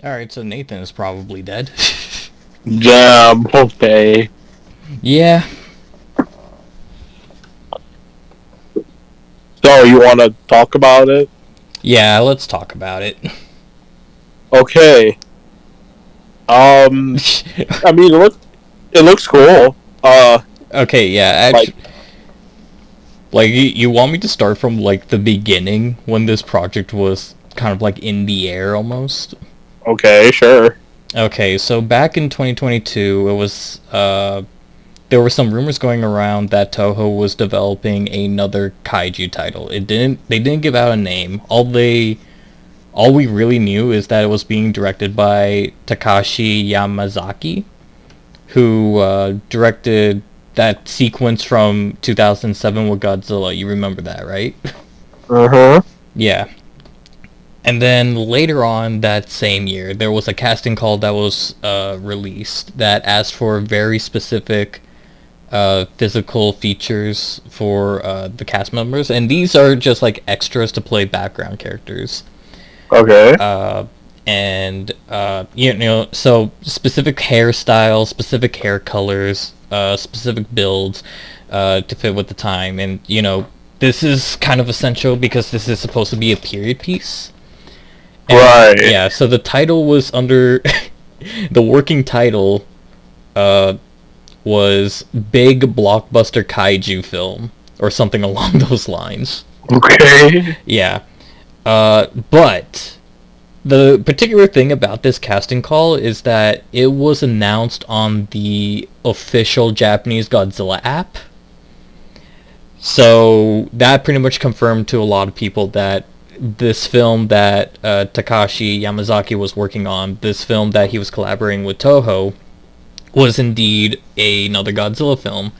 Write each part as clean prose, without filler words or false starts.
Alright, so Nathan is probably dead. Damn, okay. Yeah. So, you want to talk about it? Yeah, let's talk about it. Okay. I mean, it looks cool. Okay, yeah, Like, actually, like, you want me to start from, like, the beginning, when this project was kind of, like, in the air, almost? okay, sure. Okay, so back in 2022, it was, there were some rumors going around that Toho was developing another kaiju title. They didn't give out a name. All we really knew is that it was being directed by Takashi Yamazaki, who directed that sequence from 2007 with Godzilla. You remember that, right? Uh-huh. Yeah. And then later on that same year, there was a casting call that was released that asked for very specific physical features for the cast members, and these are just like extras to play background characters. Okay. So specific hairstyles, specific hair colors, specific builds to fit with the time, and this is kind of essential because this is supposed to be a period piece. And, Right. yeah, so the title was under the working title was Big Blockbuster Kaiju Film or something along those lines. Okay. Yeah. But the particular thing about this casting call is that it was announced on the official Japanese Godzilla app. So that pretty much confirmed to a lot of people that this film that Takashi Yamazaki was working on, this film that he was collaborating with Toho, was indeed another Godzilla film.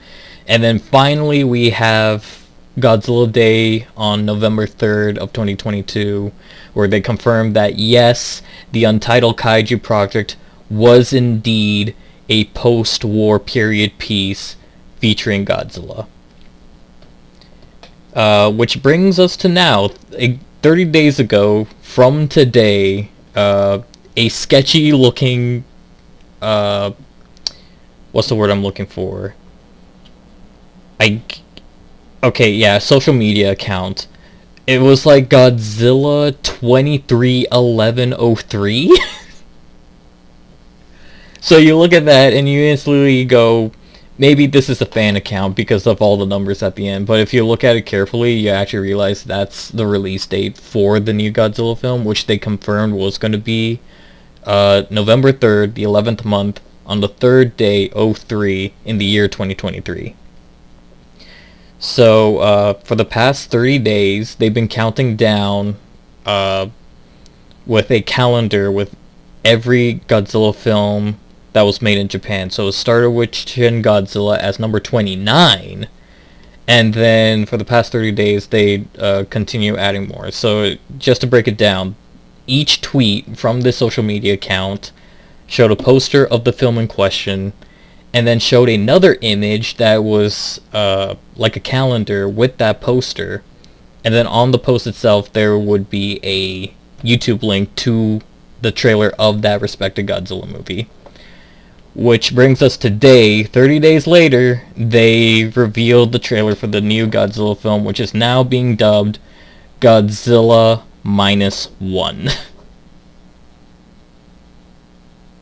And then finally we have Godzilla Day on November 3rd of 2022, where they confirmed that yes, the Untitled Kaiju project was indeed a post-war period piece featuring Godzilla. Which brings us to now. 30 days ago from today, a sketchy looking, what's the word I'm looking for? Social media account. It was like Godzilla 231103. So you look at that and you instantly go, maybe this is a fan account because of all the numbers at the end. But if you look at it carefully, you actually realize that's the release date for the new Godzilla film, which they confirmed was going to be November 3rd, the 11th month, on the 3rd day, 03, in the year 2023. So, for the past 30 days, they've been counting down with a calendar with every Godzilla film that was made in Japan. So it started with Shin Godzilla as number 29, and then for the past 30 days, they continue adding more. So just to break it down, each tweet from this social media account showed a poster of the film in question, and then showed another image that was like a calendar with that poster, and then on the post itself there would be a YouTube link to the trailer of that respective Godzilla movie. Which brings us today, 30 days later, they revealed the trailer for the new Godzilla film, which is now being dubbed Godzilla Minus One.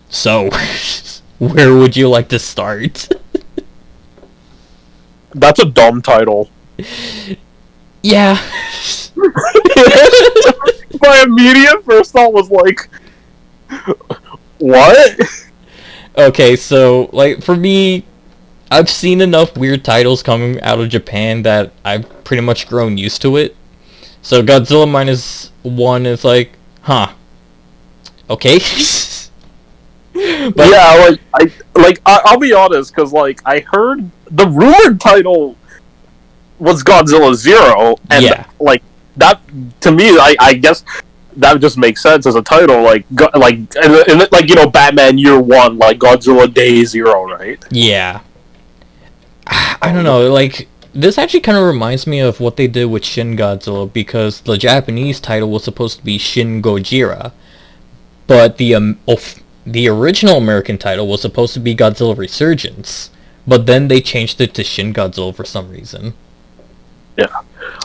So, where would you like to start? That's a dumb title. Yeah. My immediate first thought was like, what? Okay, so, like, for me, I've seen enough weird titles coming out of Japan that I've pretty much grown used to it. So Godzilla Minus One is like, huh. Okay. But yeah, I'll be honest, because like I heard the rumored title was Godzilla Zero, and yeah. like that to me, I guess that just makes sense as a title, like Batman Year One, like Godzilla Day Zero, right? Yeah. I don't know, like, this actually kind of reminds me of what they did with Shin Godzilla, because the Japanese title was supposed to be Shin Gojira. But the original American title was supposed to be Godzilla Resurgence, but then they changed it to Shin Godzilla for some reason. Yeah.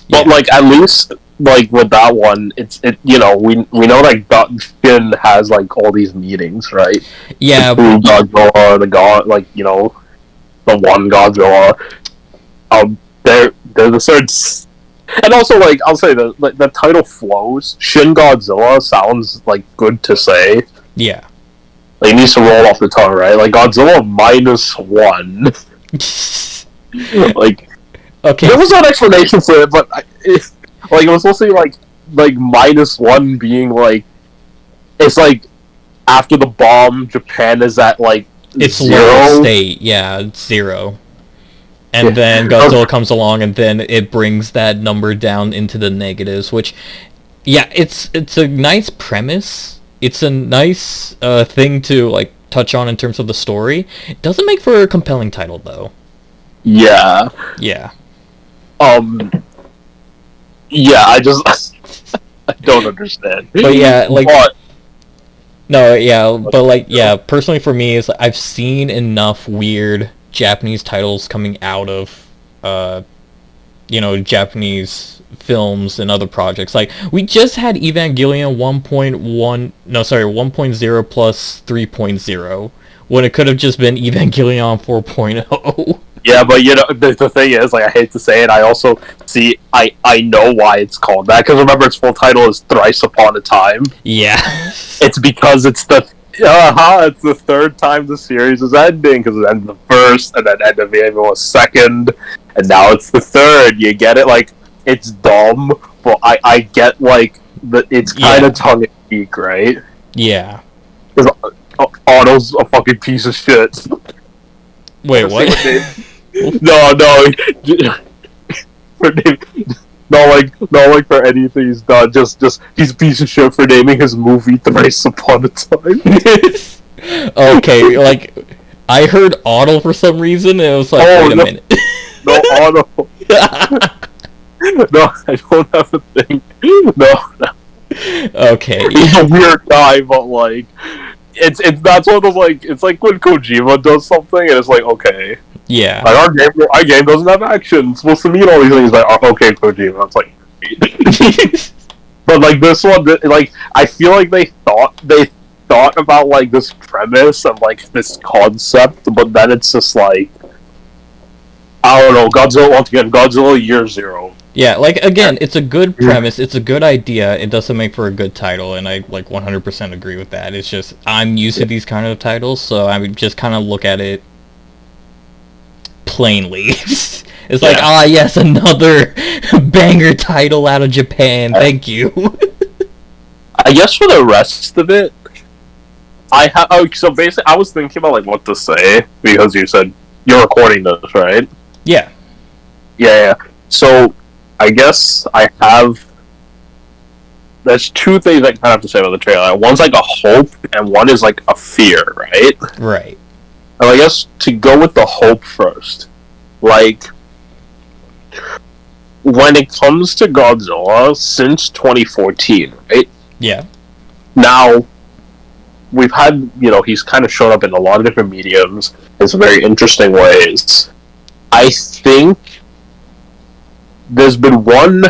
But, like, at least, like, with that one, we know, like, Shin has, like, all these meetings, right? Yeah. The Godzilla, the God, like, the one Godzilla. There's a certain... And also, like, I'll say that the title flows. Shin Godzilla sounds, like, good to say. Yeah. Like, it needs to roll off the tongue, right? Like, Godzilla Minus One. Like... Okay. There was no explanation for it, but it was mostly like minus one being like, it's like after the bomb, Japan is at like it's zero low state, yeah, it's 0, and then Godzilla comes along, and then it brings that number down into the negatives. Which, yeah, it's a nice premise. It's a nice thing to like touch on in terms of the story. It doesn't make for a compelling title though. Yeah. Yeah. Yeah, I don't understand. But yeah, like... No, yeah, but like, yeah, personally for me, is I've seen enough weird Japanese titles coming out of, Japanese films and other projects. Like, we just had Evangelion 1.0 plus 3.0, when it could have just been Evangelion 4.0. Yeah, but the thing is, like, I hate to say it, I also see, I know why it's called that, because remember its full title is Thrice Upon a Time. Yeah. It's because it's the third time the series is ending, because it ended the first, and then Evangelion was second, and now it's the third. You get it? Like, it's dumb, but I get, like, it's kind of tongue-in-cheek, right? Yeah. Because Otto's a fucking piece of shit. Wait, what? No. Not like for anything he's done. Just he's a piece of shit for naming his movie Thrice Upon a Time. Okay, like I heard Otto for some reason, and it was like, wait a minute. No, Otto. No, I don't have a thing. No. Okay. He's a weird guy, but like, it's that's one of those, like, it's like when Kojima does something, and it's like, okay. Yeah. Like, our game doesn't have action. It's supposed to mean all these things. Like, okay, Kojima. It's like... But, like, this one, like, I feel like they thought about, like, this premise and, like, this concept, but then it's just, like... I don't know, Godzilla Year Zero. Yeah, like, again, it's a good premise, it's a good idea, it doesn't make for a good title, and I, like, 100% agree with that. It's just, I'm used to these kind of titles, so I would just kind of look at it plainly. It's like, yes, another banger title out of Japan, thank you. I guess for the rest of it, so basically, I was thinking about, like, what to say, because you said, you're recording this, right? Yeah. Yeah. So, I guess there's two things I kind of have to say about the trailer. One's like a hope, and one is like a fear, right? Right. And I guess to go with the hope first, like, when it comes to Godzilla, since 2014, right? Yeah. Now, we've had, he's kind of shown up in a lot of different mediums in some very interesting ways. I think there's been one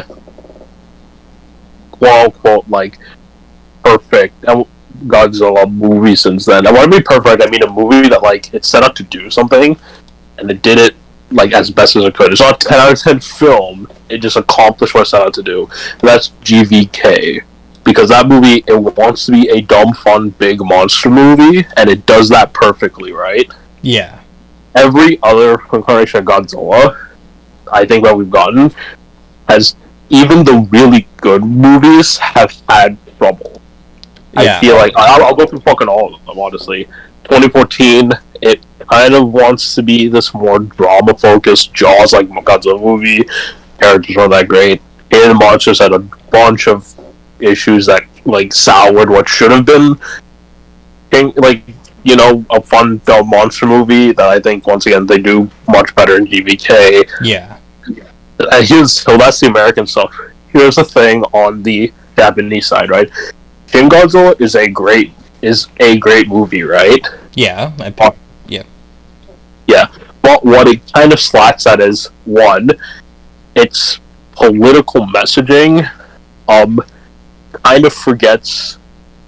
quote-unquote, like, perfect Godzilla movie since then. And when I mean perfect, I mean a movie that, like, it's set up to do something, and it did it, like, as best as it could. It's not a 10 out of 10 film, it just accomplished what it set out to do. And that's GVK. Because that movie, it wants to be a dumb, fun, big monster movie, and it does that perfectly, right? Yeah. Every other incarnation of Godzilla, I think that we've gotten, has, even the really good movies have had trouble. Yeah. I feel like, I'll go through fucking all of them, honestly. 2014, it kind of wants to be this more drama-focused Jaws, like, Godzilla movie. Characters weren't that great. Alien Monsters had a bunch of issues that, like, soured what should have been, like, a fun, dumb monster movie that I think, once again, they do much better in GVK. Yeah. So that's the American stuff. Here's the thing on the Japanese side, right? Shin Godzilla is a great is a great movie, right? Yeah, yeah. Yeah, but what it kind of slacks at is, one, its political messaging kind of forgets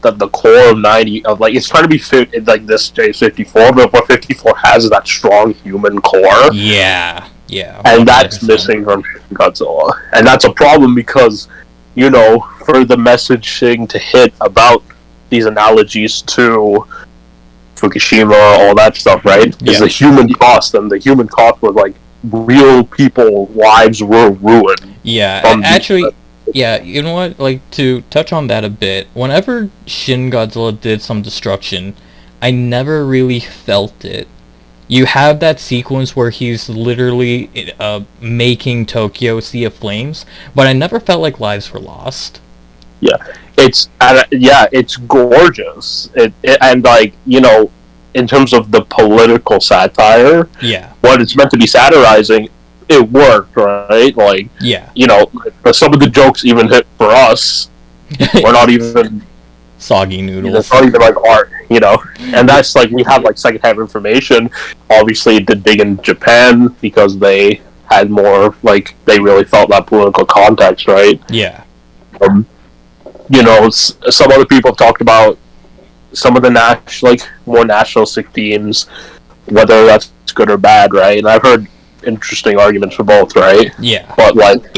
that the core of 90 of like it's trying to be like this J54, but what 54 has is that strong human core. Yeah, and that's 100%. Missing from Godzilla, and that's a problem because, you know, for the messaging to hit about these analogies to Fukushima, all that stuff, right? Is the human cost, and the human cost was like real people lives were ruined. Yeah, actually. Yeah, you know what? Like, to touch on that a bit, whenever Shin Godzilla did some destruction, I never really felt it. You have that sequence where he's literally making Tokyo see of flames, but I never felt like lives were lost. Yeah, it's gorgeous. And like, you know, in terms of the political satire, what it's meant to be satirizing, it worked, right? Like, you know, some of the jokes even hit for us. We're not even soggy noodles. It's not even like art, you know. And that's like, we have like secondhand information. Obviously, it did big in Japan because they had more, like, they really felt that political context, right? Yeah. You know, some other people have talked about some of the more nationalistic themes, whether that's good or bad, right? And I've heard interesting arguments for both, right? Yeah. But like,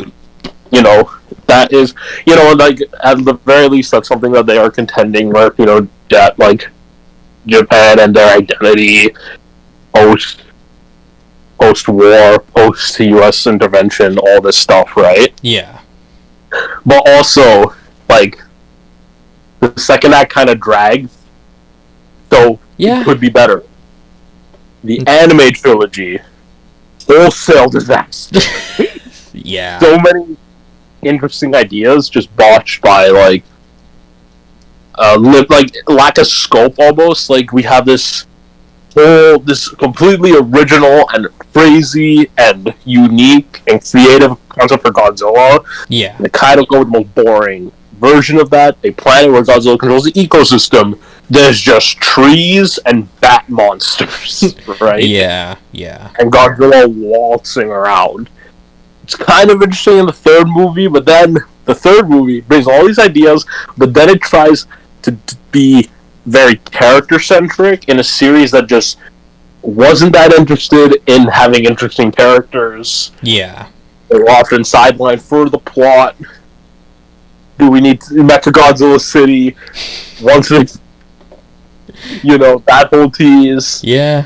you know, that is, you know, like at the very least, that's something that they are contending with. You know, that like Japan and their identity post-war, post-U.S. intervention, all this stuff, right? Yeah. But also, like, the second act kind of drags, so it could be better. The anime trilogy, wholesale disaster. Yeah. So many interesting ideas just botched by like lack of scope almost. Like, we have this completely original and crazy and unique and creative concept for Godzilla. Yeah. They kind of go with the most boring version of that. A planet where Godzilla controls the ecosystem. There's just trees and bat monsters, right? Yeah. And Godzilla waltzing around. It's kind of interesting in the third movie, but then the third movie brings all these ideas, but then it tries to be very character-centric in a series that just wasn't that interested in having interesting characters. Yeah. They were often sidelined for the plot. Do we need Mechagodzilla City? Once it's, you know, that whole tease. Yeah.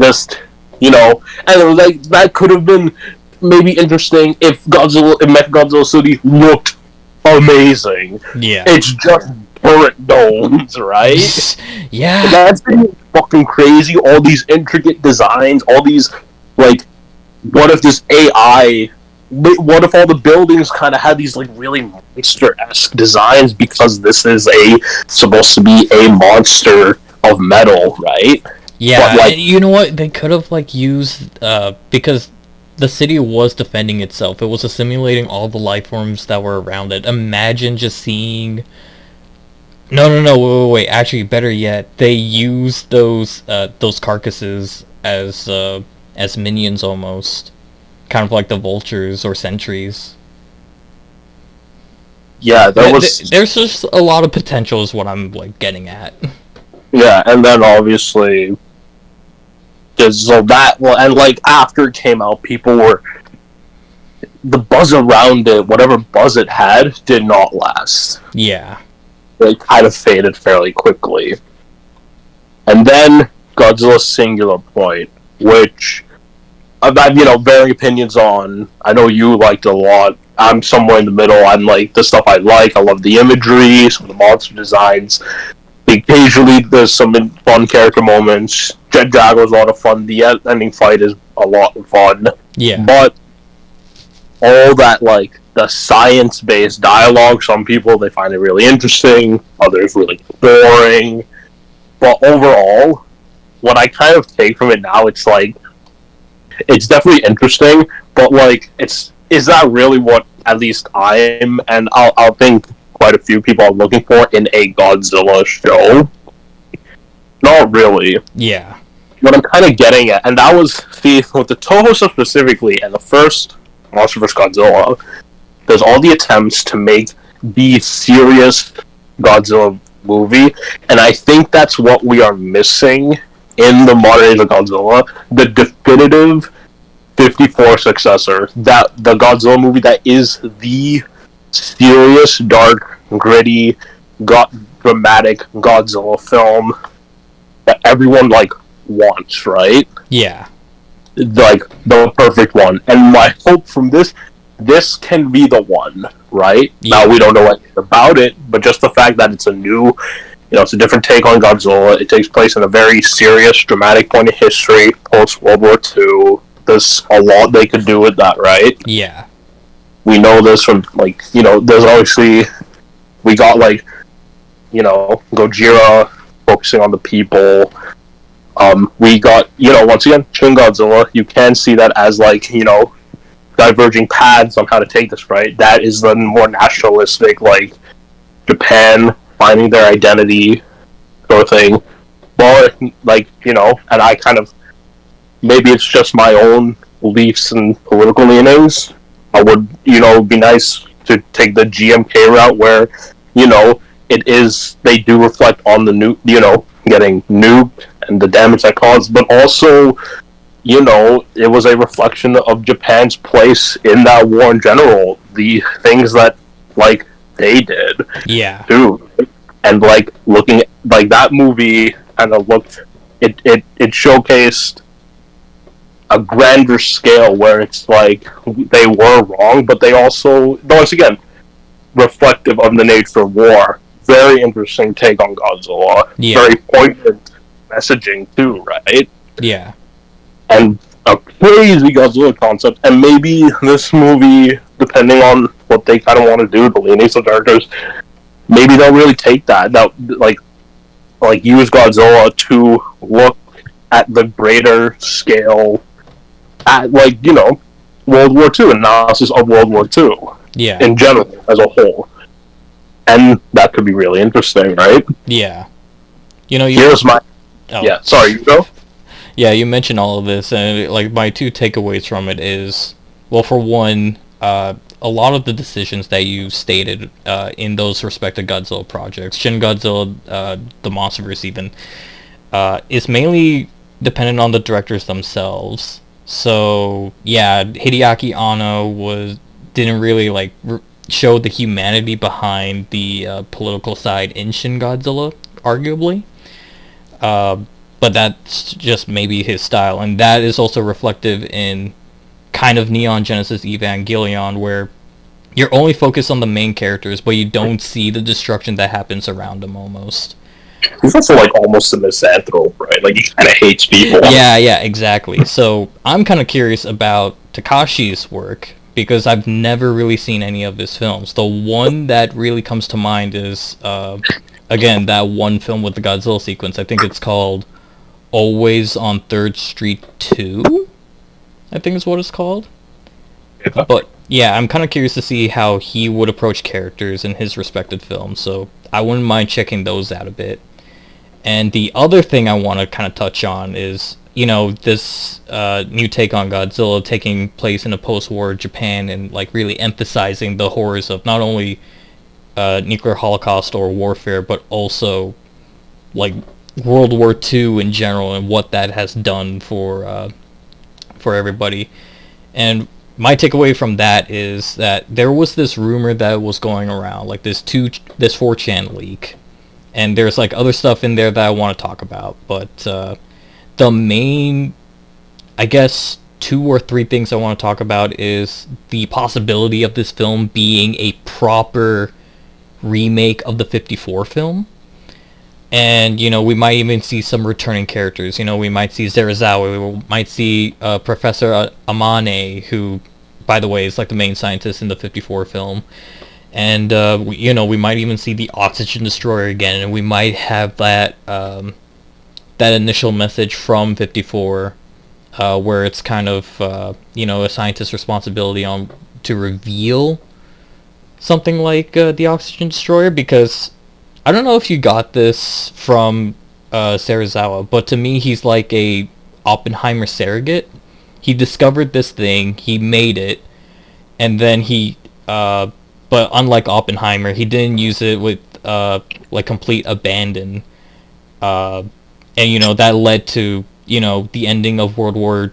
Just, you know, and it was like, that could have been maybe interesting if Mechagodzilla City looked amazing. Yeah. It's just turret domes, right? Yeah. That's fucking crazy. All these intricate designs, all these, like, what if this AI... What if all the buildings kind of had these like really monster-esque designs because this is supposed to be a monster of metal, right? Yeah, but, like, you know what? They could have like used because the city was defending itself. It was assimilating all the life forms that were around it. Imagine just seeing. No, wait. Actually, better yet, they used those carcasses as minions almost. Kind of like the vultures or sentries. Yeah, there's just a lot of potential is what I'm like getting at. Yeah, and then obviously and like after it came out, people were the buzz around it, whatever buzz it had, did not last. Yeah. It kind of faded fairly quickly. And then Godzilla Singular Point, which I've had, you know, varying opinions on. I know you liked it a lot. I'm somewhere in the middle. I'm like, the stuff I like. I love the imagery, some of the monster designs. Occasionally, there's some fun character moments. Jet Jaguar's a lot of fun. The ending fight is a lot of fun. Yeah. But all that, like, the science-based dialogue, some people, they find it really interesting. Others really boring. But overall, what I kind of take from it now, it's like, it's definitely interesting, but like, is that really what at least I'm, and I'll think quite a few people are looking for in a Godzilla show? Not really. Yeah. What I'm kind of getting at, and that was, see, with the Toho stuff specifically, and the first Monster vs. Godzilla, there's all the attempts to make the serious Godzilla movie, and I think that's what we are missing in the modern age of Godzilla, the definitive 54 successor, that the Godzilla movie that is the serious, dark, gritty, dramatic Godzilla film that everyone like wants, right? Yeah. Like the perfect one. And my hope from this can be the one, right? Yeah. Now we don't know anything about it, but just the fact that it's a new, it's a different take on Godzilla. It takes place in a very serious, dramatic point of history, post World War II. There's a lot they could do with that, right? Yeah. We know this from, like, there's obviously, we got, like, Gojira focusing on the people. We got, once again, Shin Godzilla. You can see that as, like, diverging paths on how to take this, right? That is the more nationalistic, like, Japan finding their identity sort of thing. Well, like, and I kind of, maybe it's just my own beliefs and political leanings. I would, be nice to take the GMK route where, they do reflect on the new, getting nuked and the damage that caused, but also, it was a reflection of Japan's place in that war in general. The things that, like, they did. Yeah. Too. And, like, looking at, like, that movie kind of looked, it showcased a grander scale where it's like they were wrong, but they also, once again, reflective of the nature of war. Very interesting take on Godzilla. Yeah. Very poignant messaging too, right? Yeah. And a crazy Godzilla concept, and maybe this movie, depending on what they kind of want to do, the leanings of characters, maybe they'll really take that, like use Godzilla to look at the greater scale, at, like, World War II, analysis of World War II. Yeah. In general, as a whole. And that could be really interesting, right? Yeah. Here's my... Oh. Yeah, sorry, you go? Yeah, you mentioned all of this, and, like, my two takeaways from it is, well, for one, a lot of the decisions that you stated in those respective Godzilla projects, Shin Godzilla, the Monsterverse even, is mainly dependent on the directors themselves. So, yeah, Hideaki Anno didn't really, like, show the humanity behind the political side in Shin Godzilla, arguably. But that's just maybe his style, and that is also reflective in kind of Neon Genesis Evangelion, where you're only focused on the main characters, but you don't see the destruction that happens around them almost. He's also, like, almost a misanthrope, right? Like, he kind of hates people. Yeah, exactly. So, I'm kind of curious about Takashi's work, because I've never really seen any of his films. The one that really comes to mind is, again, that one film with the Godzilla sequence. I think it's called Always on 3rd Street 2, I think is what it's called. Yeah. But, yeah, I'm kind of curious to see how he would approach characters in his respective films, so I wouldn't mind checking those out a bit. And the other thing I want to kind of touch on is, this new take on Godzilla taking place in a post-war Japan and, like, really emphasizing the horrors of not only nuclear holocaust or warfare, but also, like, World War II in general and what that has done for everybody. And my takeaway from that is that there was this rumor that was going around, like this 4chan leak, and there's, like, other stuff in there that I want to talk about, but the main, I guess, 2 or 3 things I want to talk about is the possibility of this film being a proper remake of the 54 film. And, we might even see some returning characters. We might see Zerazawa, we might see Professor Amane, who, by the way, is, like, the main scientist in the 54 film. And, we might even see the Oxygen Destroyer again, and we might have that initial message from 54, where it's kind of, a scientist's responsibility to reveal something like the Oxygen Destroyer, because I don't know if you got this from Serizawa, but to me he's like a Oppenheimer surrogate. He discovered this thing, he made it, and then but unlike Oppenheimer, he didn't use it with like complete abandon, and that led to the ending of World War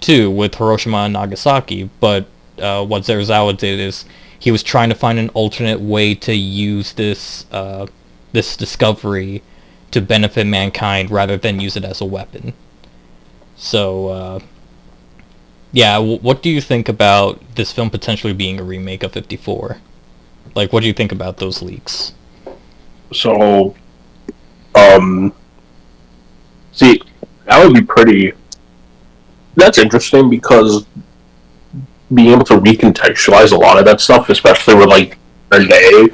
II with Hiroshima and Nagasaki. But what Serizawa did is he was trying to find an alternate way to use this discovery to benefit mankind rather than use it as a weapon. So what do you think about this film potentially being a remake of 54? Like, what do you think about those leaks? So, see, that would be pretty... That's interesting because being able to recontextualize a lot of that stuff, especially with, like, their day,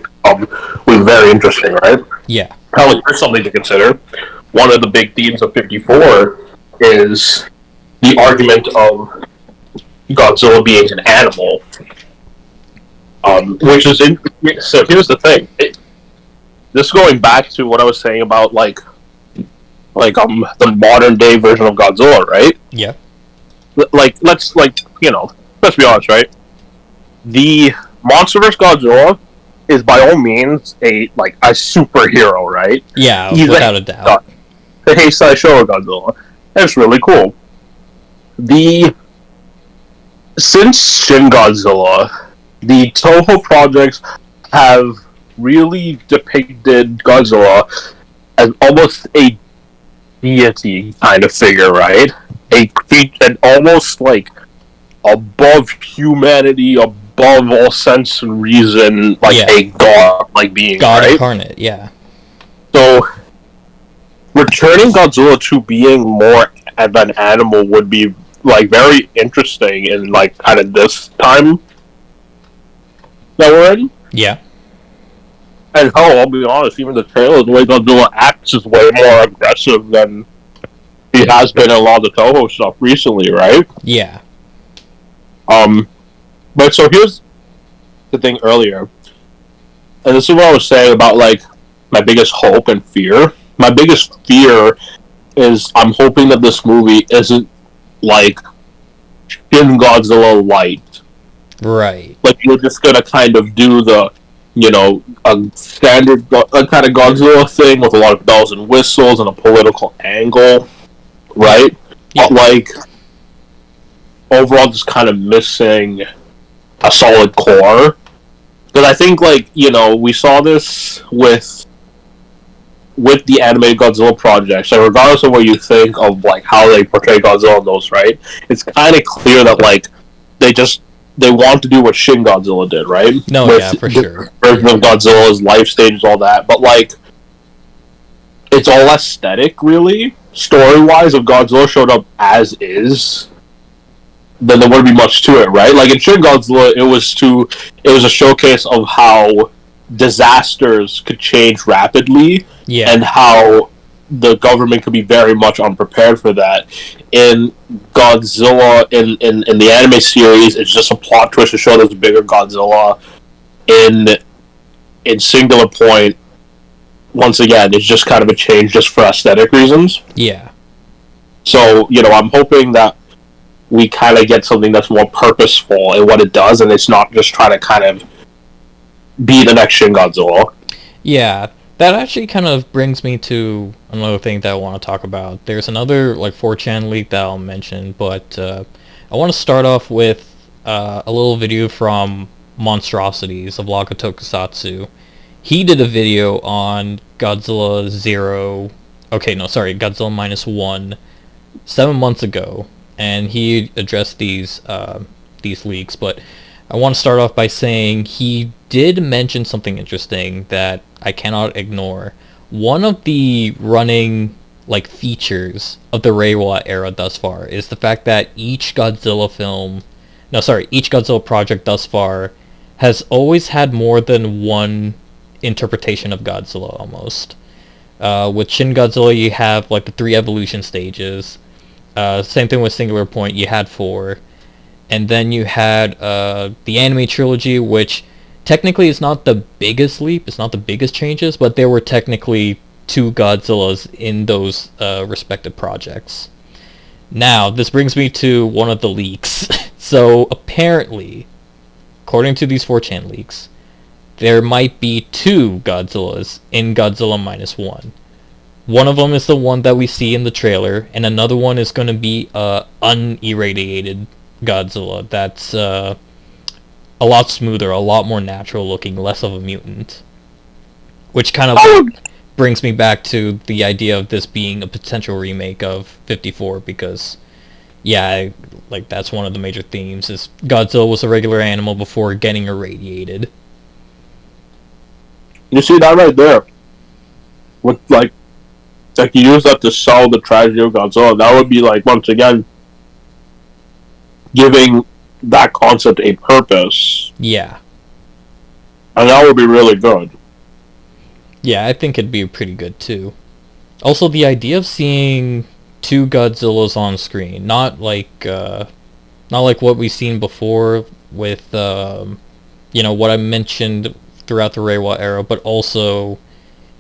was very interesting, right? Yeah. Probably there's something to consider. One of the big themes of 54 is the argument of Godzilla being an animal. Which is... So here's the thing. This going back to what I was saying about, the modern day version of Godzilla, right? Yeah. Let's be honest, right? The MonsterVerse Godzilla is by all means a superhero, right? Yeah, without a doubt. The Heisei Showa Godzilla. That's really cool. Since Shin Godzilla, the Toho projects have really depicted Godzilla as almost a deity kind of figure, right? And almost above humanity, above all sense and reason, a god being, God right? incarnate, yeah. So returning Godzilla to being more of an animal would be very interesting in kind of this time that we're in. Yeah. And I'll be honest, even the trailer, the way Godzilla acts is way more aggressive than he has been in a lot of the Toho stuff recently, right? Yeah. But so here's the thing earlier, and this is what I was saying about my biggest hope and fear. My biggest fear is I'm hoping that this movie isn't Shin Godzilla light. Right. You're just gonna kind of do the a standard kind of Godzilla thing with a lot of bells and whistles and a political angle, right? Yeah. But overall just kind of missing a solid core. Because I think we saw this with the animated Godzilla projects, and regardless of what you think of how they portray Godzilla in those, right? It's kind of clear that they want to do what Shin Godzilla did, right? No, with yeah, for sure. Version of Godzilla's life stages, all that, but it's all aesthetic, really. Story-wise, if Godzilla showed up as is, then there wouldn't be much to it, right? In Shin Godzilla, it was a showcase of how disasters could change rapidly, and how the government could be very much unprepared for that. In Godzilla, in the anime series, it's just a plot twist to show there's a bigger Godzilla. In Singular Point, once again, it's just kind of a change just for aesthetic reasons. Yeah. So, I'm hoping that we kind of get something that's more purposeful in what it does, and it's not just trying to kind of be the next Shin Godzilla. Yeah. That actually kind of brings me to another thing that I want to talk about. There's another 4chan leak that I'll mention, but I want to start off with a little video from Monstrosities of Laga Tokusatsu. He did a video on Godzilla Godzilla Minus One 7 months ago, and he addressed these leaks. But I want to start off by saying he did mention something interesting that I cannot ignore. One of the running features of the Reiwa era thus far is the fact that each Godzilla project thus far has always had more than one interpretation of Godzilla almost. With Shin Godzilla, you have the 3 evolution stages. Same thing with Singular Point, you had 4. And then you had the anime trilogy, which technically is not the biggest leap, it's not the biggest changes, but there were technically two Godzillas in those respective projects. Now, this brings me to one of the leaks. So, apparently, according to these 4chan leaks, there might be two Godzillas in Godzilla Minus One. One of them is the one that we see in the trailer, and another one is going to be unirradiated Godzilla. That's a lot smoother, a lot more natural looking, less of a mutant. Which kind of brings me back to the idea of this being a potential remake of 54, because that's one of the major themes, is Godzilla was a regular animal before getting irradiated. You see that right there? With like you use that to sell the tragedy of Godzilla. That would be like, once again, giving that concept a purpose. Yeah. And that would be really good. Yeah, I think it'd be pretty good too. Also, the idea of seeing two Godzillas on screen, not like what we've seen before with what I mentioned throughout the Reiwa era, but also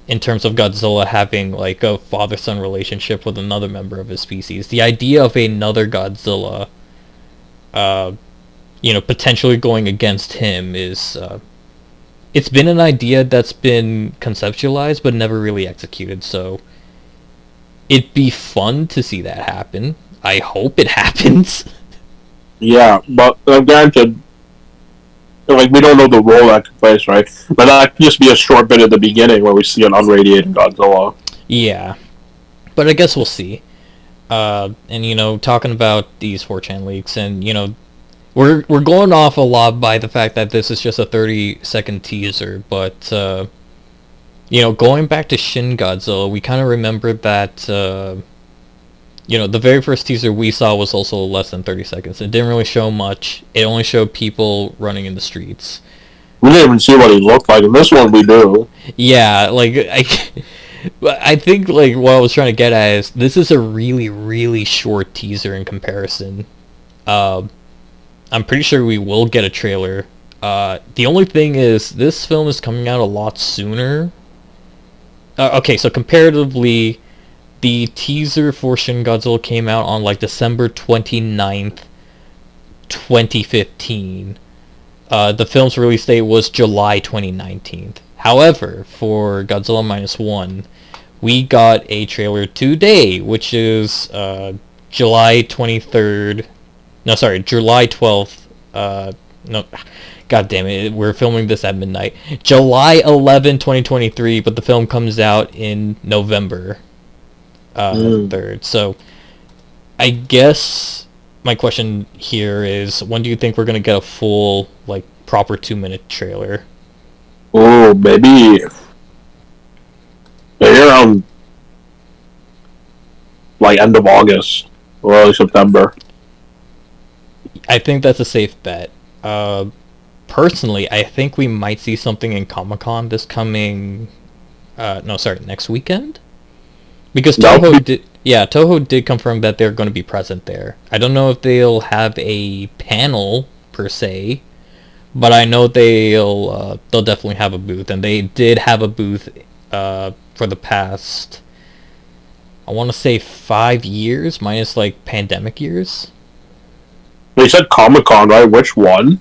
in terms of Godzilla having like a father-son relationship with another member of his species. The idea of another Godzilla potentially going against him is it's been an idea that's been conceptualized but never really executed, so it'd be fun to see that happen. I hope it happens. Yeah, but granted, like, we don't know the role that could place, right? But that could just be a short bit at the beginning where we see an unradiated Godzilla. Yeah, but I guess we'll see. And talking about these 4chan leaks, and we're going off a lot by the fact that this is just a 30-second teaser, but going back to Shin Godzilla, we kind of remember that the very first teaser we saw was also less than 30 seconds. It didn't really show much. It only showed people running in the streets. We didn't even see what he looked like. In this one, we do. Yeah, like, I think, like, what I was trying to get at is, this is a really, really short teaser in comparison. I'm pretty sure we will get a trailer. The only thing is, this film is coming out a lot sooner. Okay, so comparatively, the teaser for Shin Godzilla came out on like December 29th, 2015. The film's release date was July 2019. However, for Godzilla Minus One, we got a trailer today, which is July 23rd. No, sorry, July 12th. No, god damn it, we're filming this at midnight. July 11, 2023, but the film comes out in November 3rd. So, I guess my question here is, when do you think we're going to get a full, like, proper 2-minute trailer? Oh, maybe around, like, end of August or early September. I think that's a safe bet. Personally, I think we might see something in Comic-Con this coming... next weekend? Because Toho did confirm that they're going to be present there. I don't know if they'll have a panel, per se, but I know they'll definitely have a booth, and they did have a booth for the past, I want to say 5 years, minus, like, pandemic years. They said Comic-Con, right? Which one?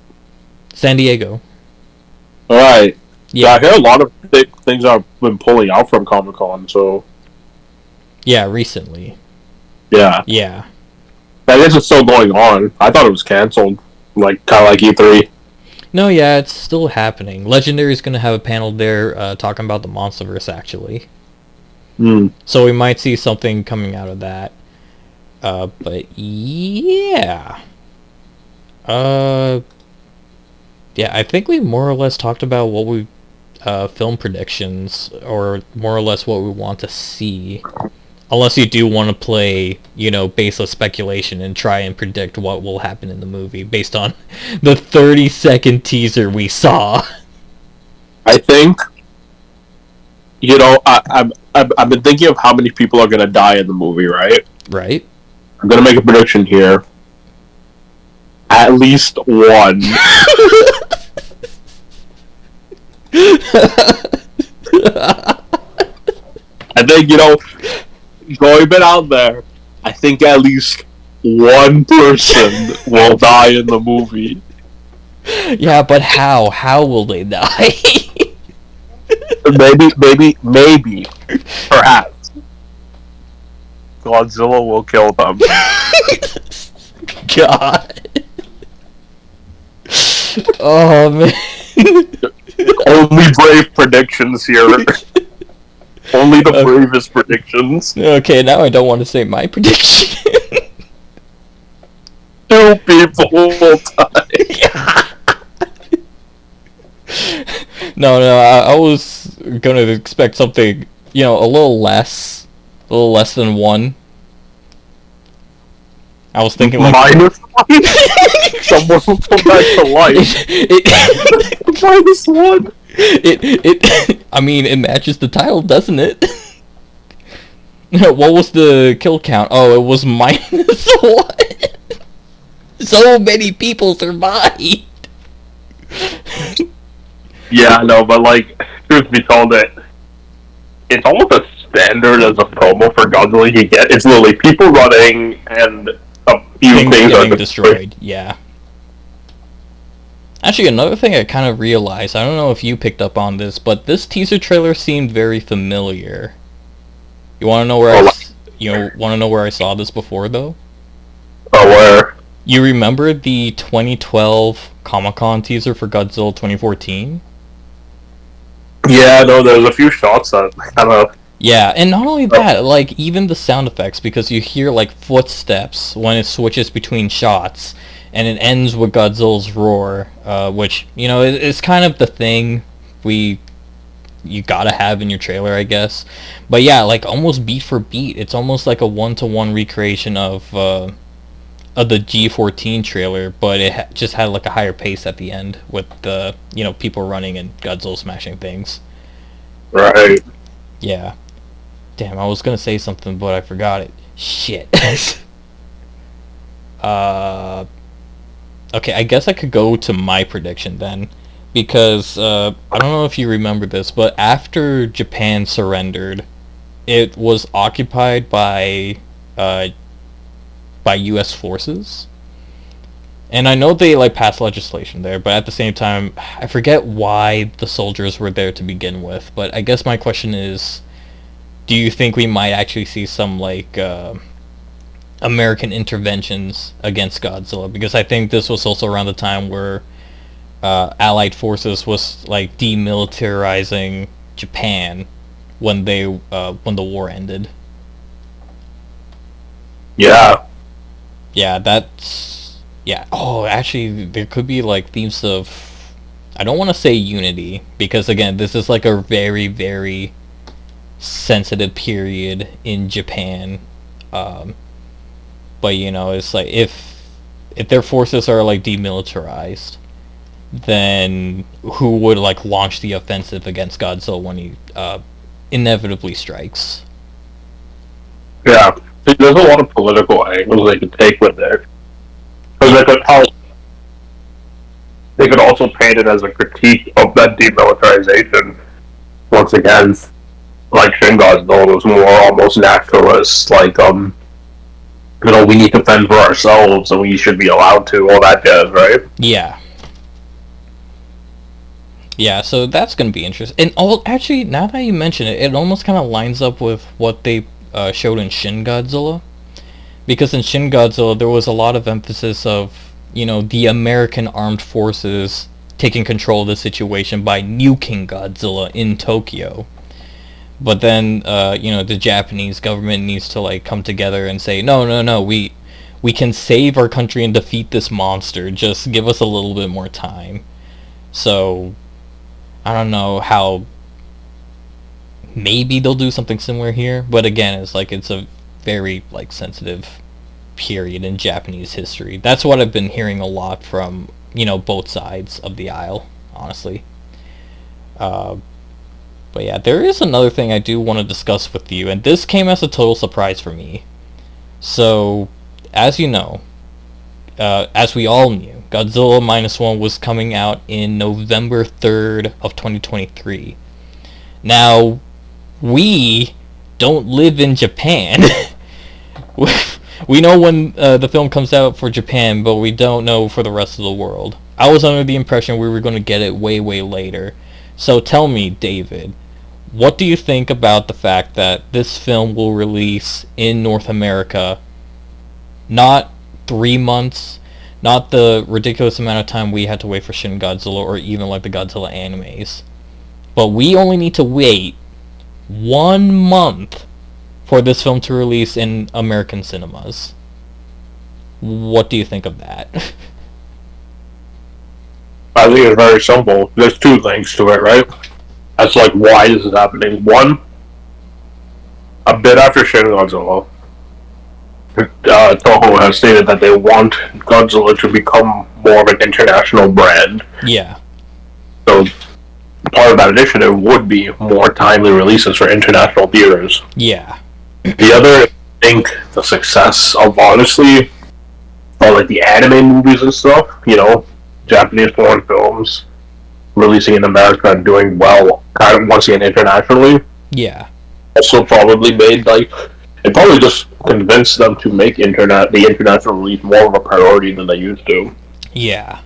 San Diego. Alright. Yeah, I hear a lot of big things have been pulling out from Comic-Con, so... Yeah, recently. Yeah. Yeah. I guess it's still going on. I thought it was canceled. Like, kind of like E3. No, yeah, it's still happening. Legendary's going to have a panel there talking about the Monsterverse, actually. So we might see something coming out of that. But, yeah... yeah, I think we more or less talked about what we, film predictions, or more or less what we want to see. Unless you do want to play, baseless speculation and try and predict what will happen in the movie based on the 30-second teaser we saw. I think, I've been thinking of how many people are going to die in the movie, right? Right. I'm going to make a prediction here. At least one. I think, going a bit out there, I think at least one person will die in the movie. Yeah, but how? How will they die? Maybe, perhaps, Godzilla will kill them. God. Oh, man. Only brave predictions here. Only the bravest predictions. Okay, now I don't want to say my prediction. 2 people will die. No, I was gonna expect something, a little less than 1. I was thinking like -1? Someone will come back to life. -1? I mean, it matches the title, doesn't it? What was the kill count? Oh, it was -1. So many people survived. Yeah, no, but truth be told, it's almost a standard as a promo for Godzilla you get. It's literally people running and a few things are destroyed. Yeah. Actually, another thing I kind of realized, I don't know if you picked up on this, but this teaser trailer seemed very familiar. You want to know where I saw this before, though? Oh, where? You remember the 2012 Comic-Con teaser for Godzilla 2014? Yeah, no, there's a few shots that kind of... Yeah, and not only that, even the sound effects, because you hear, footsteps when it switches between shots, and it ends with Godzilla's roar, which, is kind of the thing you gotta have in your trailer, I guess. But yeah, almost beat for beat, it's almost like a one-to-one recreation of the G14 trailer, but it just had a higher pace at the end with the people running and Godzilla smashing things. Right. Yeah. Damn, I was gonna say something, but I forgot it. Shit. Okay, I guess I could go to my prediction then, because I don't know if you remember this, but after Japan surrendered, it was occupied by U.S. forces. And I know they passed legislation there, but at the same time, I forget why the soldiers were there to begin with. But I guess my question is, do you think we might actually see some American interventions against Godzilla? Because I think this was also around the time where Allied forces was demilitarizing Japan when the war ended. Yeah. Yeah, that's... Yeah. Oh, actually, there could be, themes of... I don't want to say unity, because, again, this is, a very, very sensitive period in Japan. But, it's if their forces are, demilitarized, then who would, launch the offensive against Godzilla when he inevitably strikes? Yeah. There's a lot of political angles they could take with it. Because they could also paint it as a critique of that demilitarization. Once again, Shin Godzilla was more almost naturalist, we need to fend for ourselves and we should be allowed to, all that jazz, right? Yeah. Yeah, so that's going to be interesting. And actually, now that you mention it, it almost kind of lines up with what they showed in Shin Godzilla, because in Shin Godzilla there was a lot of emphasis of the American armed forces taking control of the situation by nuking Godzilla in Tokyo, but then the Japanese government needs to come together and say no, we can save our country and defeat this monster, just give us a little bit more time. So I don't know how. Maybe they'll do something similar here, but again, it's a very sensitive period in Japanese history. That's what I've been hearing a lot from both sides of the aisle, honestly. But yeah, there is another thing I do want to discuss with you, and this came as a total surprise for me. So, as you know, as we all knew, Godzilla Minus One was coming out in November 3rd of 2023. Now, we don't live in Japan. We know when the film comes out for Japan, but we don't know for the rest of the world. I was under the impression we were going to get it way, way later. So tell me, David, what do you think about the fact that this film will release in North America not 3 months, not the ridiculous amount of time we had to wait for Shin Godzilla or even like the Godzilla animes, but we only need to wait 1 month for this film to release in American cinemas? What do you think of that? I think it's very simple. There's two things to it, right? That's like why this is happening. One, a bit after Shin Godzilla, Toho has stated that they want Godzilla to become more of an international brand. Yeah. So part of that initiative would be more timely releases for international theaters. Yeah. The other, I think, the success of, honestly, are like the anime movies and stuff, you know, Japanese foreign films releasing in America and doing well, kind of once again internationally. Yeah. Also probably made, like, it probably just convinced them to make the international release more of a priority than they used to. Yeah.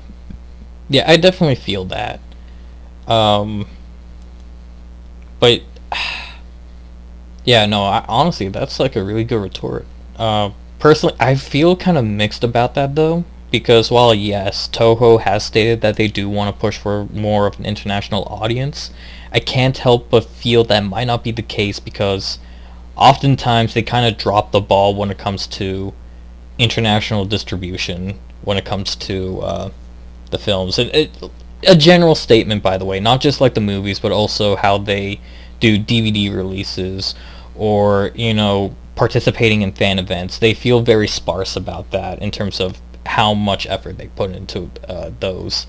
Yeah, I definitely feel that. But yeah, no, honestly, that's like a really good retort. Personally, I feel kind of mixed about that, though, because while, yes, Toho has stated that they do want to push for more of an international audience, I can't help but feel that might not be the case, because oftentimes they kind of drop the ball when it comes to international distribution, when it comes to the films. A general statement, by the way, not just like the movies, but also how they do DVD releases, or, you know, participating in fan events. They feel very sparse about that in terms of how much effort they put into those.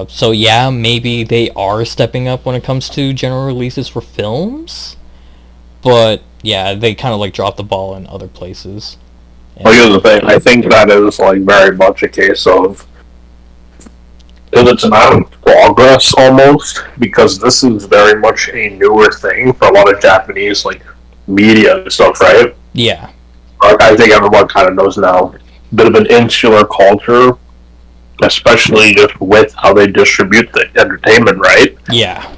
So yeah, maybe they are stepping up when it comes to general releases for films, but yeah, they kind of like drop the ball in other places. Well, here's the thing. I think that is like very much a case of, because it's not progress almost, because this is very much a newer thing for a lot of Japanese like media and stuff, right? Yeah. I think everyone kind of knows now. Bit of an insular culture, especially just with how they distribute the entertainment, right? Yeah.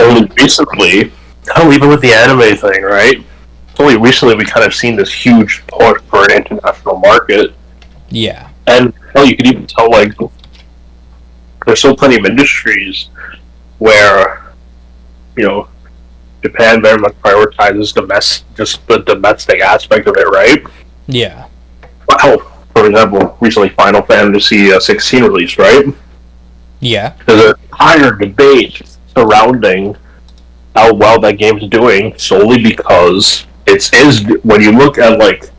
Only recently, even with the anime thing, right? Only recently we kind of seen this huge push for an international market. Yeah. And you can even tell, like, there's still plenty of industries where, you know, Japan very much prioritizes just the domestic aspect of it, right? Yeah. Well, for example, recently Final Fantasy 16 released, right? Yeah. There's an entire debate surrounding how well that game's doing, solely because when you look at like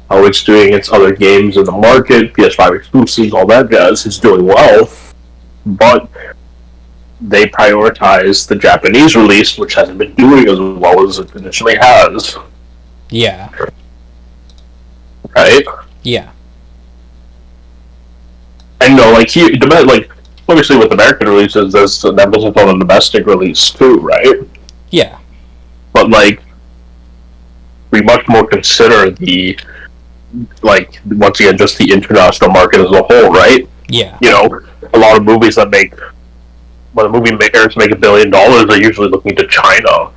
how it's doing against other games in the market, PS5 exclusives, all that jazz, it's doing well, but they prioritize the Japanese release, which hasn't been doing as well as it initially has. Yeah. Right? Yeah. And like obviously with American releases, there's an emphasis on the domestic release too, right? Yeah. But like, we much more consider the, like, once again, just the international market as a whole, right? Yeah. You know, a lot of movies when a movie makers make $1 billion, they're usually looking to China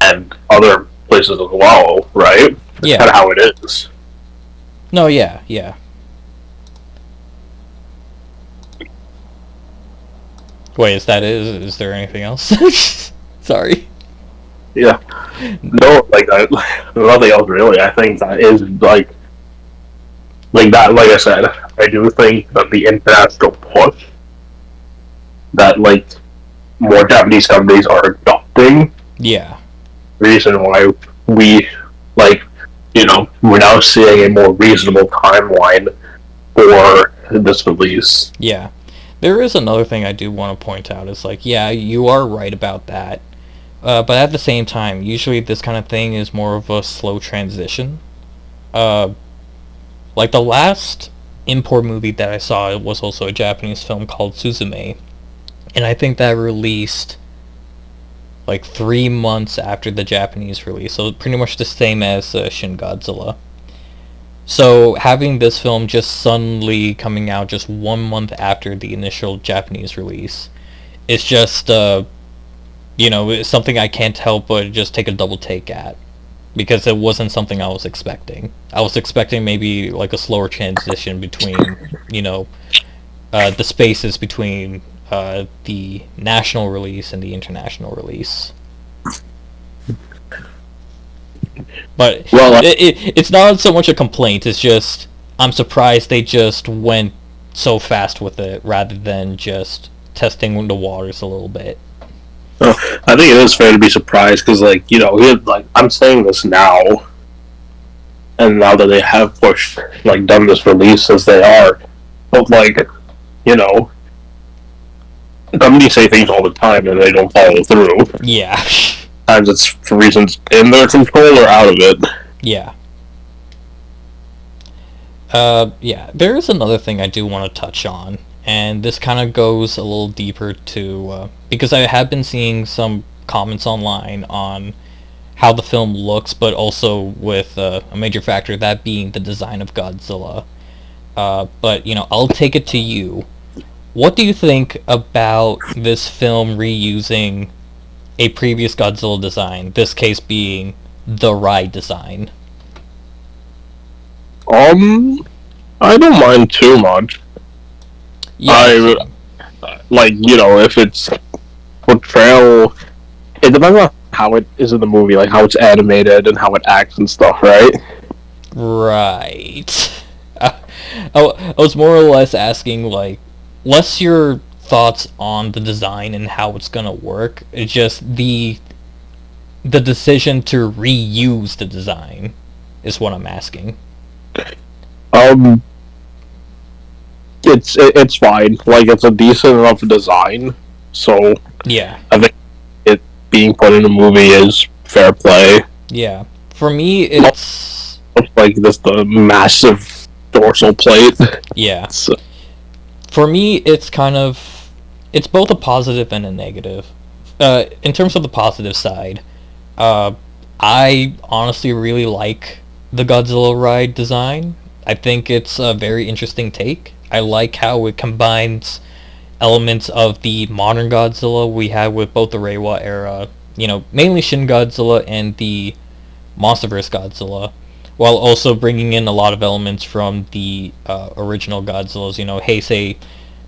and other places as well, right? That's Yeah. kind of how it is. No, yeah, yeah. Wait, is is there anything else? Sorry. Yeah. No, like, nothing else really. I think that is, like that, like I said, I do think that the international push that, like, more Japanese companies are adopting. Yeah. Reason why we, like, you know, we're now seeing a more reasonable timeline for this release. Yeah. There is another thing I do want to point out. It's like, yeah, you are right about that. But at the same time, usually this kind of thing is more of a slow transition. Like the last import movie that I saw was also a Japanese film called Suzume. And I think that released like 3 months after the Japanese release, so pretty much the same as Shin Godzilla. So having this film just suddenly coming out just 1 month after the initial Japanese release, it's just it's something I can't help but just take a double take at, because it wasn't something I was expecting. I was expecting maybe like a slower transition between the spaces between the national release and the international release. But it's not so much a complaint, it's just I'm surprised they just went so fast with it rather than just testing the waters a little bit. I think it is fair to be surprised because, I'm saying this now, and now that they have pushed, done this release as they are, but companies say things all the time and they don't follow through. Yeah. Sometimes it's for reasons in their control or out of it. Yeah. There is another thing I do want to touch on, and this kind of goes a little deeper to, because I have been seeing some comments online on how the film looks, but also with a major factor, that being the design of Godzilla. But, I'll take it to you. What do you think about this film reusing a previous Godzilla design, this case being the ride design? I don't mind too much. Yeah. If it's portrayal, it depends on how it is in the movie, how it's animated and how it acts and stuff, right? Right. I was more or less asking, less your thoughts on the design and how it's gonna work. It's just the decision to reuse the design is what I'm asking. It's fine. It's a decent enough design, so yeah, I think it being put in a movie is fair play. Yeah, for me it's just the massive dorsal plate. Yeah. So. For me, it's both a positive and a negative. In terms of the positive side, I honestly really like the Godzilla ride design. I think it's a very interesting take. I like how it combines elements of the modern Godzilla we had with both the Reiwa era, mainly Shin Godzilla and the MonsterVerse Godzilla, while also bringing in a lot of elements from the original Godzillas, Heisei,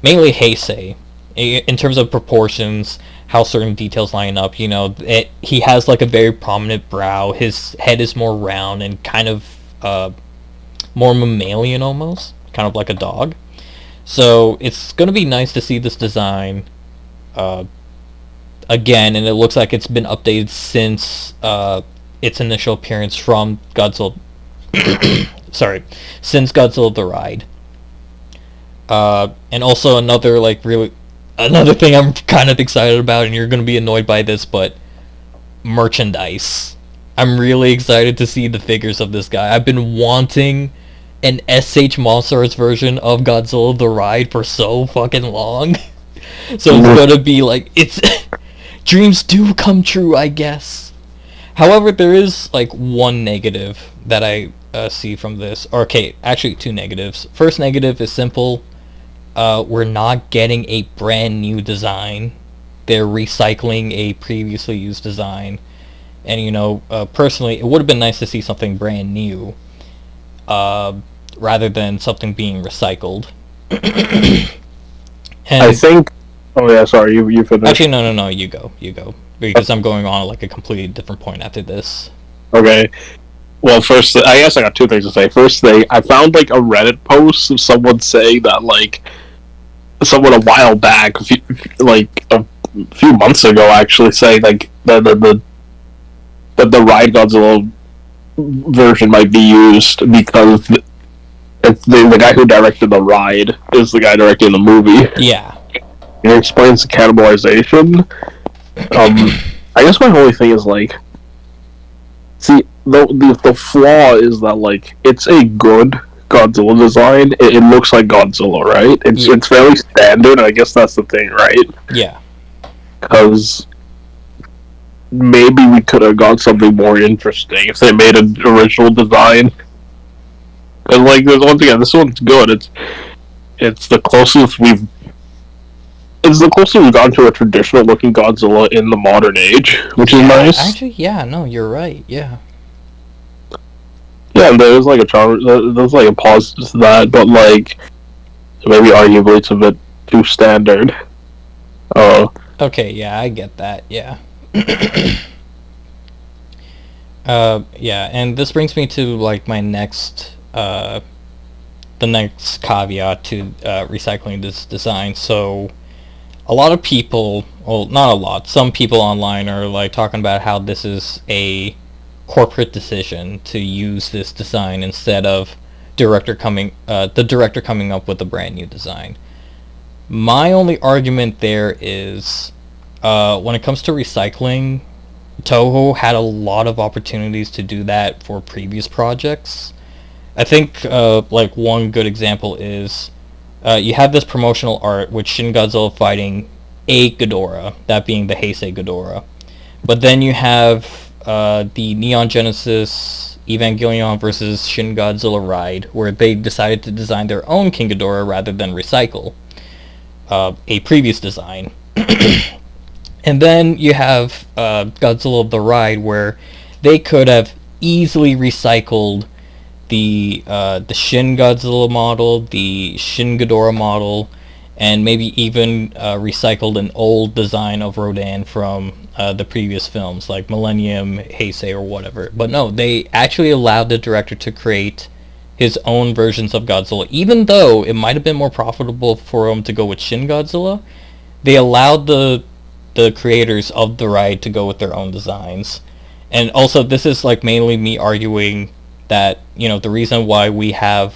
mainly Heisei, in terms of proportions, how certain details line up, he has a very prominent brow, his head is more round and kind of more mammalian almost, kind of like a dog. So it's going to be nice to see this design again, and it looks like it's been updated since its initial appearance from Godzilla. Since Godzilla the Ride. And also another thing I'm kind of excited about, and you're going to be annoyed by this, but merchandise. I'm really excited to see the figures of this guy. I've been wanting an SH Monsters version of Godzilla the Ride for so fucking long. So it's going to be it's dreams do come true, I guess. However, there is one negative that I see from this. Okay, actually two negatives. First negative is simple. We're not getting a brand new design. They're recycling a previously used design. And, personally, it would have been nice to see something brand new, rather than something being recycled. I think... Oh, yeah, sorry, you finished. Actually, no, you go. Because I'm going on a completely different point after this. Okay. Well, first, I guess I got two things to say. First thing, I found, a Reddit post of someone saying that, someone a while back, a few months ago, actually, saying, the Ride Godzilla version might be used because the guy who directed the ride is the guy directing the movie. Yeah. It explains the cannibalization. I guess my only thing is, see, the flaw is that, it's a good Godzilla design. It looks like Godzilla, right? It's fairly standard, and I guess that's the thing, right? Yeah. Because maybe we could have got something more interesting if they made an original design. And like, there's once again, this one's good. It's the closest we've gotten to a traditional looking Godzilla in the modern age, which is nice. Actually, yeah, no, you're right. Yeah. Yeah, there's like a charm. There's like a positive to that, but like maybe arguably it's a bit too standard. Okay, yeah, I get that. Yeah. Yeah, and this brings me to like my next, the next caveat to recycling this design. So, a lot of people, well, not a lot, some people online are like talking about how this is a corporate decision to use this design instead of the director coming up with a brand new design. My only argument there is, when it comes to recycling, Toho had a lot of opportunities to do that for previous projects. I think like one good example is you have this promotional art with Shin Godzilla fighting a Ghidorah, that being the Heisei Ghidorah. But then you have the Neon Genesis Evangelion versus Shin Godzilla ride, where they decided to design their own King Ghidorah rather than recycle a previous design. And then you have Godzilla the Ride, where they could have easily recycled the Shin Godzilla model, the Shin Ghidorah model, and maybe even recycled an old design of Rodan from the previous films, like Millennium, Heisei, or whatever. But no, they actually allowed the director to create his own versions of Godzilla. Even though it might have been more profitable for him to go with Shin Godzilla, they allowed the creators of the ride to go with their own designs. And also, this is like mainly me arguing that, you know, the reason why we have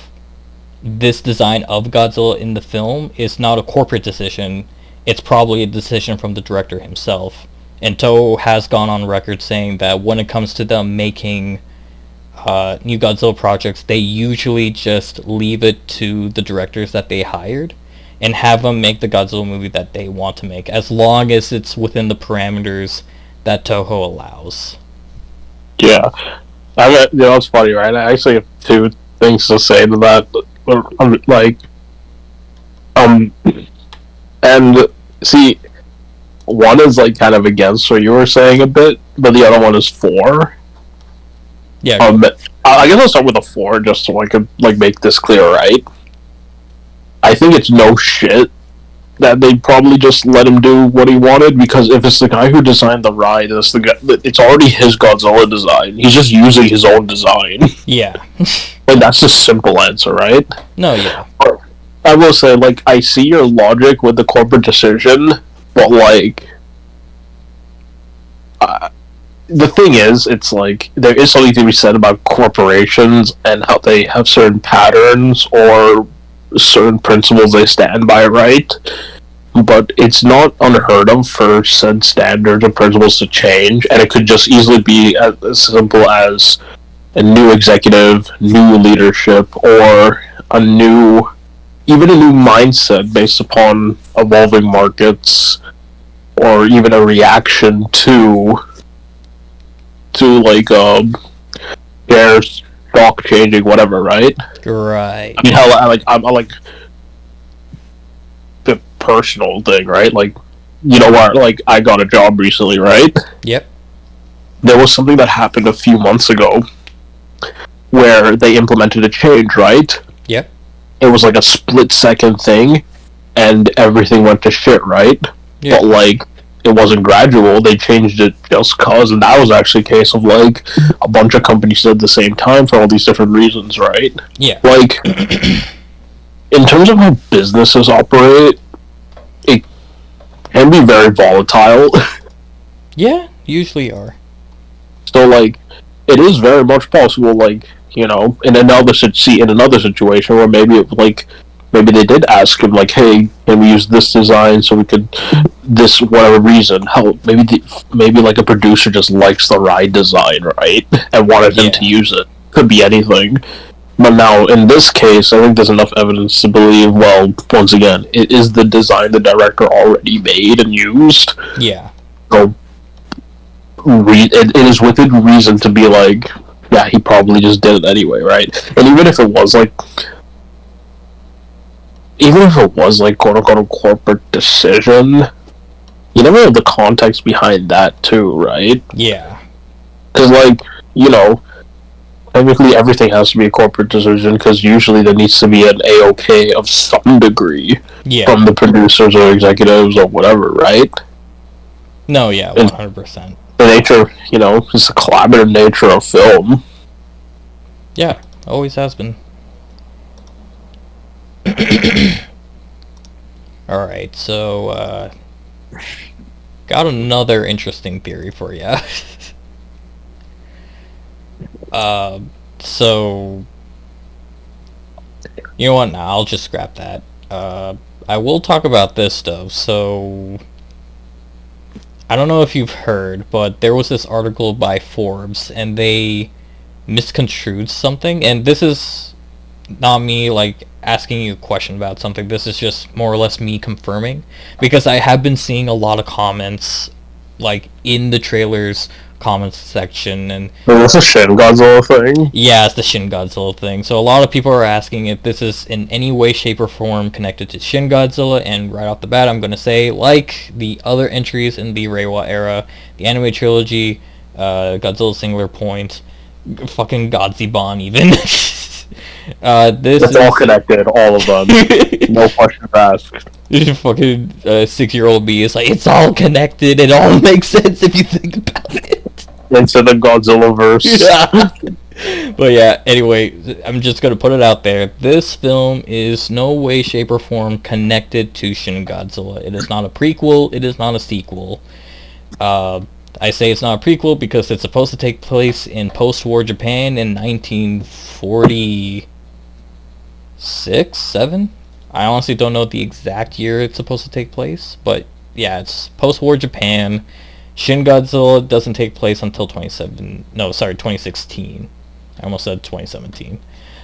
this design of Godzilla in the film is not a corporate decision. It's probably a decision from the director himself. And Toho has gone on record saying that when it comes to them making new Godzilla projects, they usually just leave it to the directors that they hired and have them make the Godzilla movie that they want to make, as long as it's within the parameters that Toho allows. Yeah. It's funny, right? I actually have two things to say to that. And see, one is like kind of against what you were saying a bit, but the other one is for. Yeah. I guess I'll start with a for, just so I could like make this clear, right? I think it's no shit that they probably just let him do what he wanted, because if it's the guy who designed the ride, it's already his Godzilla design. He's just using his own design. Yeah. And that's the simple answer, right? No, yeah. I will say, like, I see your logic with the corporate decision, but, like, the thing is, it's like, there is something to be said about corporations and how they have certain patterns or certain principles they stand by, right? But it's not unheard of for said standards and principles to change, and it could just easily be as simple as a new executive, new leadership, or even a new mindset based upon evolving markets, or even a reaction to like their stock changing, whatever, right? Right. I mean, how I'm like the personal thing, right? Like, you know what? Like, I got a job recently, right? Yep. There was something that happened a few months ago where they implemented a change, right? Yep. It was like a split-second thing, and everything went to shit, right? Yep. But, like, it wasn't gradual. They changed it just cause, and that was actually a case of, like, a bunch of companies did at the same time for all these different reasons, right? Yeah. Like, in terms of how businesses operate, it can be very volatile. Yeah, usually are. So, like, it is very much possible, like, you know, in another situation where maybe they did ask him, like, hey, can we use this design so we could, this whatever reason, maybe like a producer just likes the ride design, right, and wanted them to use it. Could be anything. But now, in this case, I think there's enough evidence to believe, well, once again, it is the design the director already made and used. Yeah. So, it is within reason to be like, yeah, he probably just did it anyway, right? And even if it was like, quote unquote a corporate decision, you never know the context behind that too, right? Yeah. Because, like, you know, technically everything has to be a corporate decision, because usually there needs to be an A-OK of some degree from the producers or executives or whatever, right? No, yeah, 100%. The nature, it's the collaborative nature of film. Yeah, always has been. Alright, so, got another interesting theory for you. So, you know what, nah, I'll just scrap that. I will talk about this stuff, so... I don't know if you've heard, but there was this article by Forbes, and they misconstrued something, and this is not me, like, asking you a question about something, this is just more or less me confirming, because I have been seeing a lot of comments, like, in the trailers comments section, and... That's a Shin Godzilla thing? Yeah, it's the Shin Godzilla thing. So a lot of people are asking if this is in any way, shape, or form connected to Shin Godzilla, and right off the bat I'm going to say, like the other entries in the Reiwa era, the anime trilogy, Godzilla Singular Point, fucking Godzilla even. It's all connected, all of them. No questions asked. Fucking 6-year-old me is like, it's all connected, it all makes sense if you think about it. Into the Godzilla verse. Yeah. But yeah, anyway, I'm just gonna put it out there. This film is no way, shape, or form connected to Shin Godzilla. It is not a prequel. It is not a sequel. I say it's not a prequel because it's supposed to take place in post-war Japan in 1946, 7. I honestly don't know the exact year it's supposed to take place, but yeah, it's post-war Japan. Shin Godzilla doesn't take place until 2016. I almost said 2017.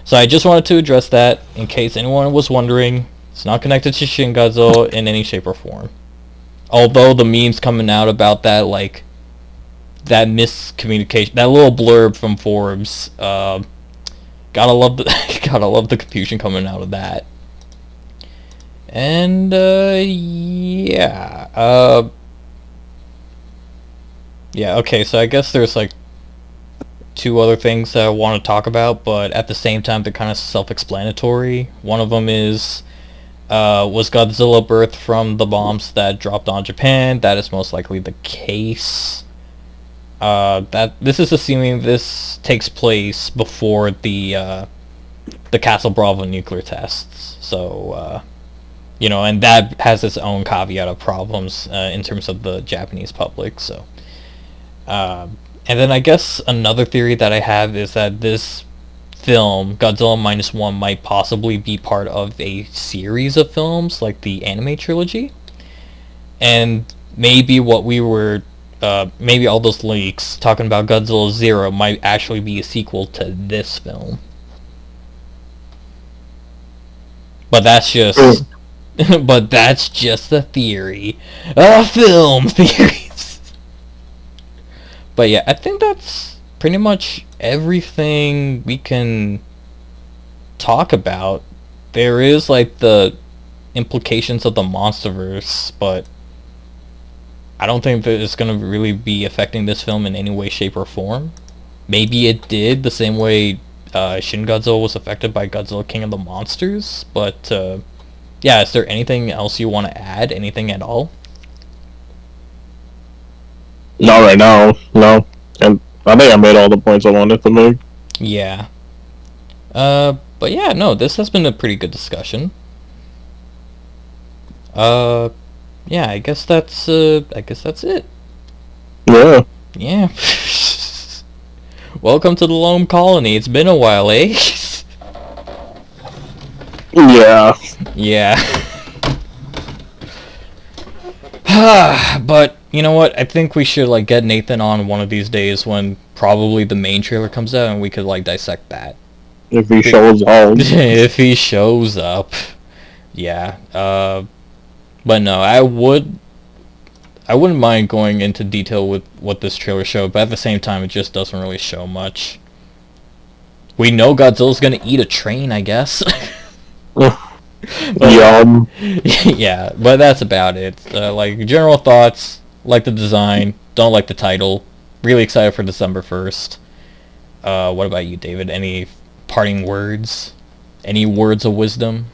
So I just wanted to address that in case anyone was wondering. It's not connected to Shin Godzilla in any shape or form. Although the memes coming out about that, like, that miscommunication, that little blurb from Forbes, gotta love the confusion coming out of that. And yeah, okay, so I guess there's, like, 2 other things that I want to talk about, but at the same time, they're kind of self-explanatory. One of them is, was Godzilla birthed from the bombs that dropped on Japan? That is most likely the case. That this is assuming this takes place before the Castle Bravo nuclear tests. So, and that has its own caveat of problems in terms of the Japanese public, so... and then I guess another theory that I have is that this film, Godzilla Minus One, might possibly be part of a series of films, like the anime trilogy. And maybe what we were, maybe all those leaks talking about Godzilla Zero might actually be a sequel to this film. But that's just... but that's just a theory. A film theory! But yeah, I think that's pretty much everything we can talk about. There is, like, the implications of the MonsterVerse, but I don't think that it's going to really be affecting this film in any way, shape, or form. Maybe it did, the same way Shin Godzilla was affected by Godzilla King of the Monsters, but yeah, is there anything else you want to add? Anything at all? Not right now, no. And I think I made all the points I wanted to make. Yeah. But yeah, no, this has been a pretty good discussion. Yeah, I guess that's it. Yeah. Yeah. Welcome to the Lone Colony. It's been a while, eh? Yeah. Yeah. But you know what? I think we should, like, get Nathan on one of these days when probably the main trailer comes out, and we could, like, dissect that. If he shows up. If he shows up. Yeah. But no, I wouldn't mind going into detail with what this trailer showed, but at the same time, it just doesn't really show much. We know Godzilla's gonna eat a train, I guess. Yum. Yeah, but that's about it. Like, general thoughts, like the design, don't like the title. Really excited for December 1st. What about you, David? Any parting words? Any words of wisdom?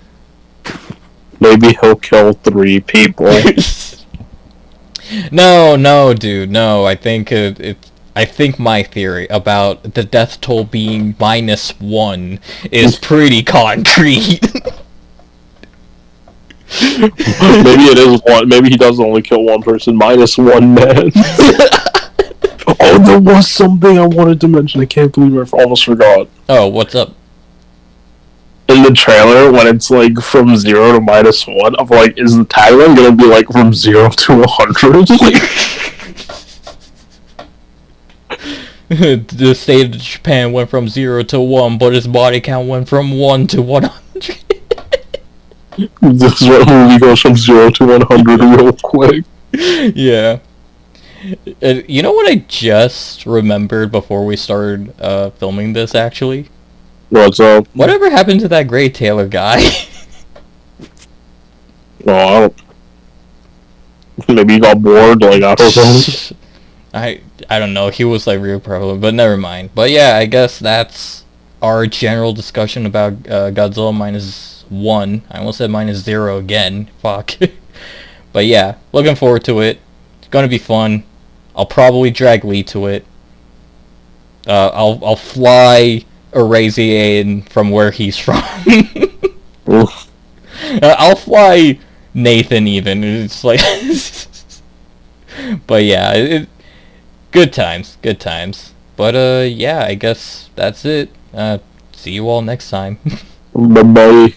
Maybe he'll kill 3 people. No, dude, no. I think I think my theory about the death toll being -1 is pretty concrete. Maybe it is 1. Maybe he does only kill 1 person. -1 man. Oh, there was something I wanted to mention. I can't believe I almost forgot. Oh, what's up? In the trailer, when it's like from 0 to -1, I'm like, is the tagline gonna be like from 0 to 100? The state of Japan went from 0 to 1, but his body count went from 1 to 100. This is what movie goes from 0 to 100 real quick. Yeah. You know what I just remembered before we started filming this, actually? What's up? Whatever happened to that Gray Taylor guy? No, I don't... Maybe he got bored, like, I don't know. I don't know, he was like real prevalent, but never mind. But yeah, I guess that's our general discussion about Godzilla -1. I almost said -0 again. Fuck. But yeah, looking forward to it. It's gonna be fun. I'll probably drag Lee to it. I'll fly Arazi in from where he's from. I'll fly Nathan even. It's like, but yeah, good times. But yeah, I guess that's it. See you all next time. Bye-bye.